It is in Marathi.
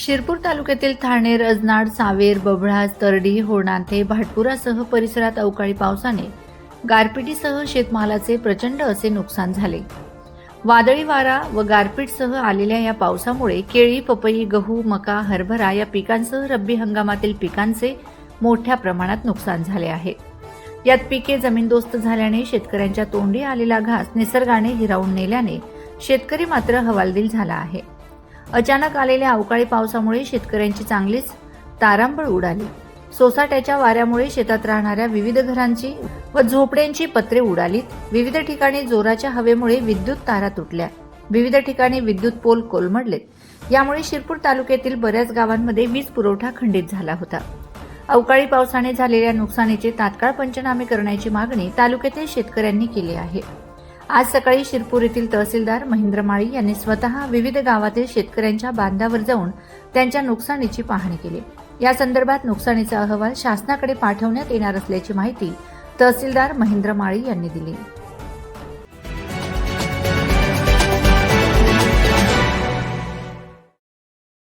शिरपूर तालुक्यातील ठाणेर, अजनाड, सावेर, बबळा, तरडी, होरणांथे, भाटपुरासह परिसरात अवकाळी पावसाने गारपिटीसह शेतमालाचे प्रचंड असे नुकसान झाले. वादळी वारा व गारपीटसह आलेल्या या पावसामुळे केळी, पपई, गहू, मका, हरभरा या पिकांसह रब्बी हंगामातील पिकांचे मोठ्या प्रमाणात नुकसान झाले आहे. यात पिके जमीनदोस्त झाल्याने शेतकऱ्यांच्या तोंडी आलेला घास निसर्गाने हिरावून नेल्याने शेतकरी मात्र हवालदिल झाला आहे. अचानक आलेल्या अवकाळी पावसामुळे शेतकऱ्यांची चांगलीच तारांबळ उडाली. सोसाट्याच्या वाऱ्यामुळे शेतात राहणाऱ्या विविध घरांची व झोपड्यांची पत्रे उडालीत. विविध ठिकाणी जोराच्या हवेमुळे विद्युत तारा तुटल्या. विविध ठिकाणी विद्युत पोल कोलमडलेत. यामुळे शिरपूर तालुक्यातील बऱ्याच गावांमध्ये वीज पुरवठा खंडित झाला होता. अवकाळी पावसाने झालेल्या नुकसानीचे तात्काळ पंचनामे करण्याची मागणी तालुक्यातील शेतकऱ्यांनी केली आहे. आज सकाळी शिरपूर येथील तहसीलदार महेंद्र माळी यांनी स्वतः विविध गावातील शेतकऱ्यांच्या बांधावर जाऊन त्यांच्या नुकसानीची पाहणी केली. या संदर्भात नुकसानीचा अहवाल शासनाकडे पाठवण्यात येणार असल्याची माहिती तहसीलदार महेंद्र माळी यांनी दिली.